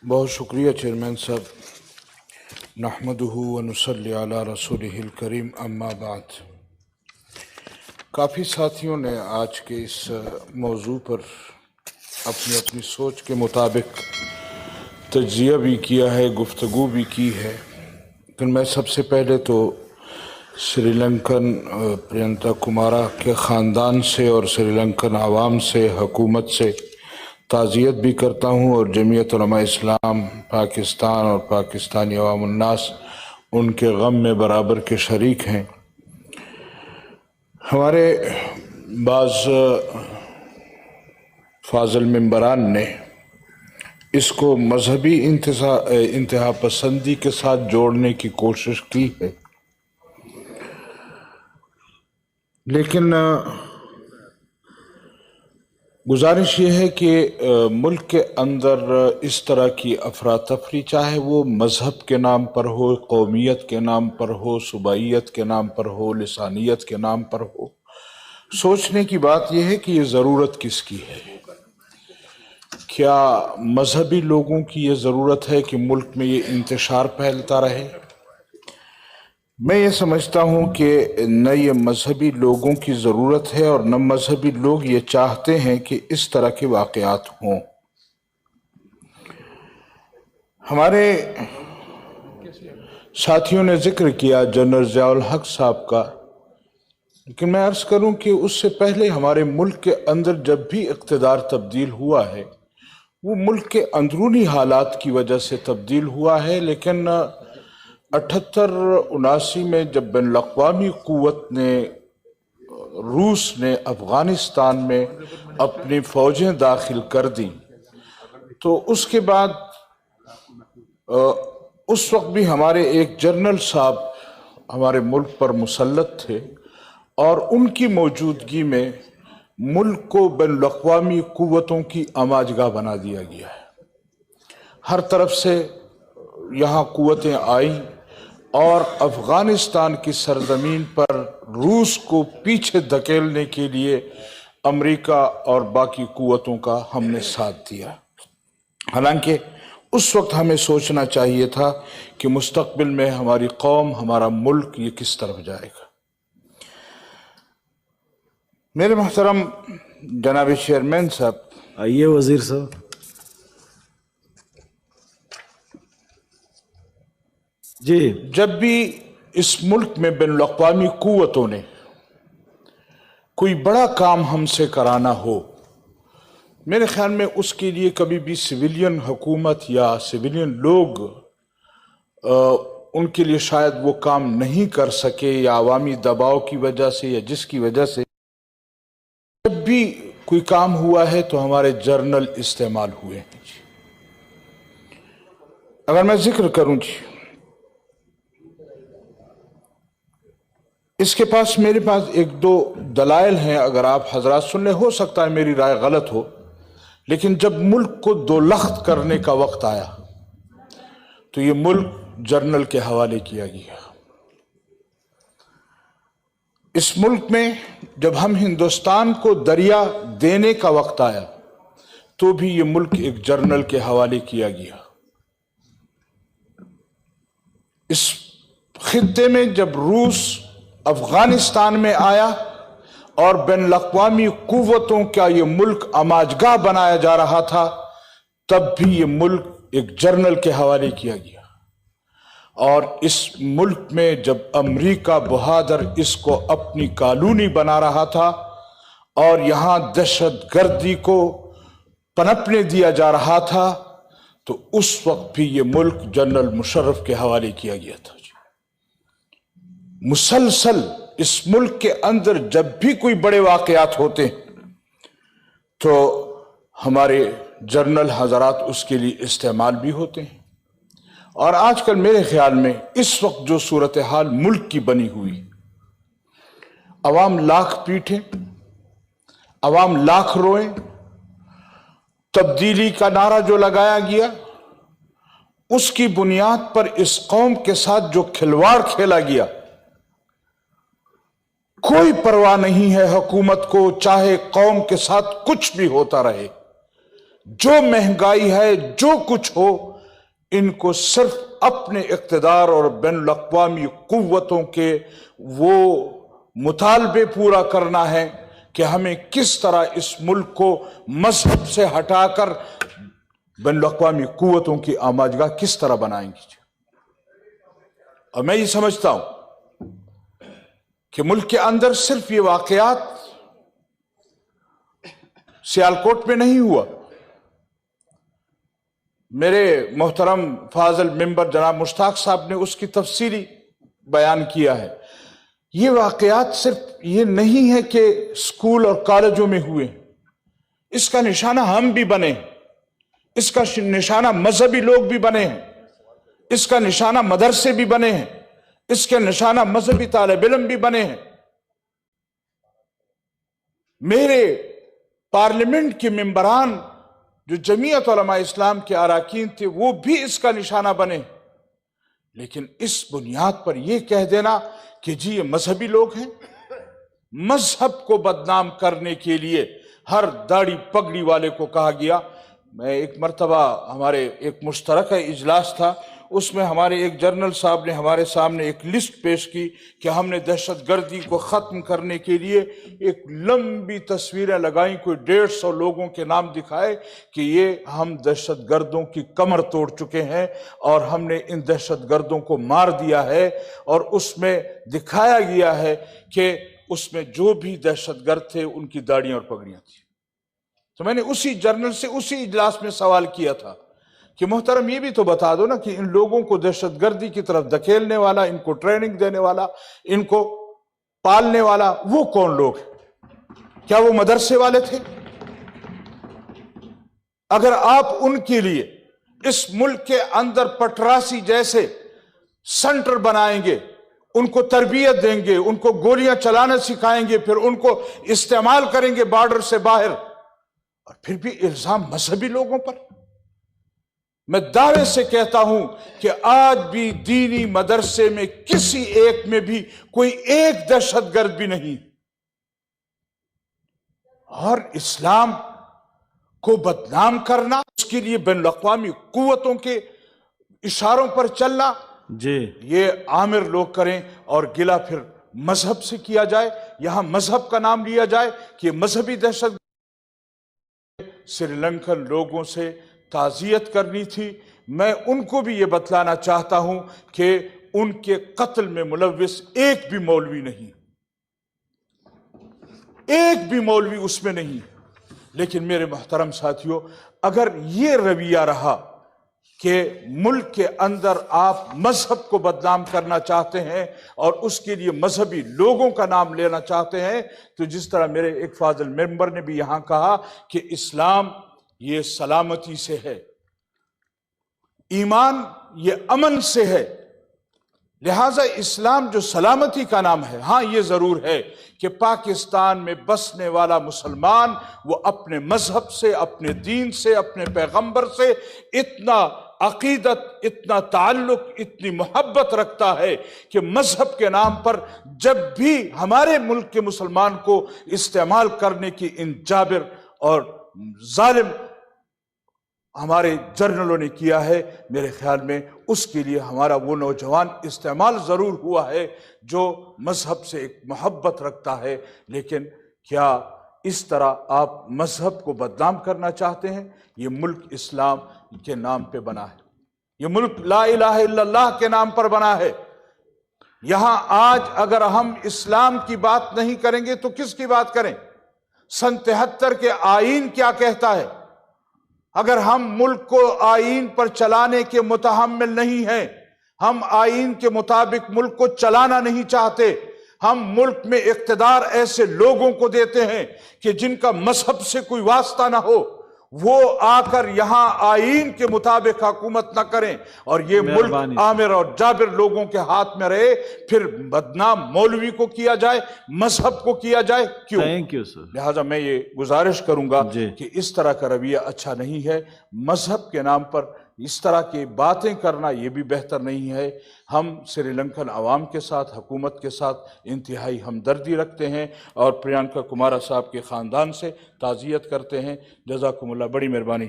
बहुत शुक्रिया चेयरमैन साहब। नहमदुहु व नुसल्ली अला रसूलिहिल करीम, अम्मा बाद। काफ़ी साथियों ने आज के इस मौजू पर अपनी अपनी सोच के मुताबिक तज्जिया भी किया है, गुफ्तगू भी की है। लेकिन मैं सबसे पहले तो श्रीलंकन प्रियंता कुमारा के ख़ानदान से और श्रीलंकन आवाम से, हुकूमत से ताज़ियत भी करता हूँ और जमीयत उलमा इस्लाम पाकिस्तान और पाकिस्तानी अवाम उन्नास उनके गम में बराबर के शरीक हैं। हमारे बाज़ फाज़ल मेंबरान ने इसको मजहबी इंतहा पसंदी के साथ जोड़ने की कोशिश की है, लेकिन गुजारिश ये है कि मुल्क के अंदर इस तरह की अफरा तफरी, चाहे वो मज़हब के नाम पर हो, कौमियत के नाम पर हो, सूबाइयत के नाम पर हो, लिसानियत के नाम पर हो, सोचने की बात यह है कि ये ज़रूरत किसकी है। क्या मजहबी लोगों की ये ज़रूरत है कि मुल्क में ये इंतशार फैलता रहे? मैं ये समझता हूँ कि न ये मजहबी लोगों की ज़रूरत है और न मजहबी लोग ये चाहते हैं कि इस तरह के वाक़यात हों। हमारे साथियों ने जिक्र किया जनरल ज़ियाउल हक साहब का, लेकिन मैं अर्ज़ करूँ कि उससे पहले हमारे मुल्क के अंदर जब भी इक़्तिदार तब्दील हुआ है वो मुल्क के अंदरूनी हालात की वजह से तब्दील हुआ है। लेकिन 78-79 में जब बैनुल-अक़वामी क़ुव्वत ने, रूस ने अफ़ग़ानिस्तान में अपनी फ़ौजें दाखिल कर दी, तो उसके बाद उस वक्त भी हमारे एक जनरल साहब हमारे मुल्क पर मुसल्लत थे और उनकी मौजूदगी में मुल्क को बैनुल-अक़वामी क़ुव्वतों की अमाजगाह बना दिया गया है। हर तरफ से यहाँ क़ुव्वतें आई और अफ़ग़ानिस्तान की सरज़मीन पर रूस को पीछे धकेलने के लिए अमेरिका और बाकी क़ुव्वतों का हमने साथ दिया। हालांकि उस वक्त हमें सोचना चाहिए था कि मुस्तक़बिल में हमारी कौम, हमारा मुल्क ये किस तरफ जाएगा। मेरे मोहतरम जनाब चेयरमैन साहब, आइए वज़ीर साहब। जी, जब भी इस मुल्क में बैनुल-अक़वामी क़ुव्वतों ने कोई बड़ा काम हमसे कराना हो, मेरे ख्याल में उसके लिए कभी भी सिविलियन हुकूमत या सिविलियन लोग उनके लिए शायद वो काम नहीं कर सके, या अवामी दबाव की वजह से या जिसकी वजह से जब भी कोई काम हुआ है तो हमारे जर्नल इस्तेमाल हुए हैं। अगर मैं जिक्र करूं जी, इसके पास मेरे पास एक दो दलाइल हैं, अगर आप हजरात सुन ले। हो सकता है मेरी राय गलत हो, लेकिन जब मुल्क को दो लख्त करने का वक्त आया तो ये मुल्क जर्नल के हवाले किया गया। इस मुल्क में जब हम हिंदुस्तान को दरिया देने का वक्त आया तो भी ये मुल्क एक जर्नल के हवाले किया गया। इस खित्ते में जब रूस अफगानिस्तान में आया और बैनुल-अक़वामी क़ुव्वतों का ये मुल्क अमाजगाह बनाया जा रहा था, तब भी ये मुल्क एक जर्नल के हवाले किया गया। और इस मुल्क में जब अमेरिका बहादुर इसको अपनी कॉलोनी बना रहा था और यहां दहशत गर्दी को पनपने दिया जा रहा था, तो उस वक्त भी ये मुल्क जनरल मुशर्रफ के हवाले किया गया था। मुसलसल इस मुल्क के अंदर जब भी कोई बड़े वाकयात होते तो हमारे जर्नल हजरात उसके लिए इस्तेमाल भी होते हैं। और आजकल मेरे ख्याल में इस वक्त जो सूरत हाल मुल्क की बनी हुई, अवाम लाख पीटे, अवाम लाख रोए, तब्दीली का नारा जो लगाया गया उसकी बुनियाद पर इस कौम के साथ जो खिलवाड़ खेला गया, कोई परवाह नहीं है हुकूमत को, चाहे कौम के साथ कुछ भी होता रहे। जो महंगाई है, जो कुछ हो, इनको सिर्फ अपने इक़्तिदार और बैनुल अक़वामी क़ुव्वतों के वो मुतालबे पूरा करना है कि हमें किस तरह इस मुल्क को मजहब से हटाकर बैनुल अक़वामी क़ुव्वतों की आमाजगाह किस तरह बनाएंगे। और मैं ये समझता हूं कि मुल्क के अंदर सिर्फ ये वाक़यात सियालकोट में नहीं हुआ। मेरे मोहतरम फाजल मेंबर जनाब मुश्ताक साहब ने उसकी तफसीली बयान किया है। ये वाक़यात सिर्फ ये नहीं है कि स्कूल और कॉलेजों में हुए, इसका निशाना हम भी बने, इसका निशाना मजहबी लोग भी बने हैं, इसका निशाना मदरसे भी बने हैं, इसके निशाना मजहबी तालिब इल्म भी बने हैं। मेरे पार्लियामेंट के मेंबरान जो जमीयत उलमा इस्लाम के अरकान थे वो भी इसका निशाना बने। लेकिन इस बुनियाद पर यह कह देना कि जी ये मजहबी लोग हैं, मजहब को बदनाम करने के लिए हर दाढ़ी पगड़ी वाले को कहा गया। मैं एक मर्तबा हमारे एक मुश्तरक इजलास था, उसमें हमारे एक जनरल साहब ने हमारे सामने एक लिस्ट पेश की कि हमने दहशतगर्दी को ख़त्म करने के लिए एक लंबी तस्वीरें लगाई, कोई 150 लोगों के नाम दिखाए कि ये हम दहशतगर्दों की कमर तोड़ चुके हैं और हमने इन दहशतगर्दों को मार दिया है। और उसमें दिखाया गया है कि उसमें जो भी दहशतगर्द थे उनकी दाढ़ियां और पगड़ियां थी। तो मैंने उसी जर्नल से उसी इजलास में सवाल किया था कि मोहतरम ये भी तो बता दो ना कि इन लोगों को दहशतगर्दी की तरफ धकेलने वाला, इनको ट्रेनिंग देने वाला, इनको पालने वाला वो कौन लोग हैं? क्या वो मदरसे वाले थे? अगर आप उनके लिए इस मुल्क के अंदर पटरासी जैसे सेंटर बनाएंगे, उनको तरबियत देंगे, उनको गोलियां चलाना सिखाएंगे, फिर उनको इस्तेमाल करेंगे बॉर्डर से बाहर, और फिर भी इल्जाम मजहबी लोगों पर। मैं दावे से कहता हूं कि आज भी दीनी मदरसे में किसी एक में भी कोई एक दहशतगर्द भी नहीं, और इस्लाम को बदनाम करना, उसके लिए बैनुल अक़वामी क़ुव्वतों के इशारों पर चलना, जी ये आमिर लोग करें और गिला फिर मजहब से किया जाए, यहां मजहब का नाम लिया जाए कि मजहबी दहशत। श्रीलंकन लोगों से ताज़ियत करनी थी। मैं उनको भी ये बतलाना चाहता हूं कि उनके कत्ल में मुलव्विस एक भी मौलवी नहीं, एक भी मौलवी उसमें नहीं। लेकिन मेरे मोहतरम साथियों, अगर ये रवैया रहा कि मुल्क के अंदर आप मजहब को बदनाम करना चाहते हैं और उसके लिए मजहबी लोगों का नाम लेना चाहते हैं, तो जिस तरह मेरे एक फाजिल मेंबर ने भी यहां कहा कि इस्लाम ये सलामती से है, ईमान ये अमन से है, लिहाजा इस्लाम जो सलामती का नाम है। हाँ, ये जरूर है कि पाकिस्तान में बसने वाला मुसलमान वो अपने मजहब से, अपने दीन से, अपने पैगंबर से इतना अकीदत, इतना ताल्लुक, इतनी मोहब्बत रखता है कि मजहब के नाम पर जब भी हमारे मुल्क के मुसलमान को इस्तेमाल करने की इन जाबिर और जालिम हमारे जर्नलों ने किया है, मेरे ख्याल में उसके लिए हमारा वो नौजवान इस्तेमाल ज़रूर हुआ है जो मज़हब से एक मोहब्बत रखता है। लेकिन क्या इस तरह आप मज़हब को बदनाम करना चाहते हैं? ये मुल्क इस्लाम के नाम पे बना है, ये मुल्क ला इलाहा इल्लल्लाह के नाम पर बना है। यहां आज अगर हम इस्लाम की बात नहीं करेंगे तो किसकी बात करें? सन 73 के आईन क्या कहता है? अगर हम मुल्क को आईन पर चलाने के मुतहम्मिल नहीं हैं, हम आईन के मुताबिक मुल्क को चलाना नहीं चाहते, हम मुल्क में इख्तिदार ऐसे लोगों को देते हैं कि जिनका मजहब से कोई वास्ता ना हो, वो आकर यहां आईन के मुताबिक हुकूमत ना करें और ये मुल्क आमिर और जाबिर लोगों के हाथ में रहे, फिर बदनाम मौलवी को किया जाए, मजहब को किया जाए, क्यों? Thank you sir. लिहाजा मैं ये गुजारिश करूंगा कि इस तरह का रवैया अच्छा नहीं है। मजहब के नाम पर इस तरह की बातें करना ये भी बेहतर नहीं है। हम श्रीलंकन अवाम के साथ, हुकूमत के साथ इंतहाई हमदर्दी रखते हैं और प्रियंका कुमारा साहब के ख़ानदान से ताज़ियत करते हैं। जज़ाकुमुल्लाह, बड़ी मेहरबानी।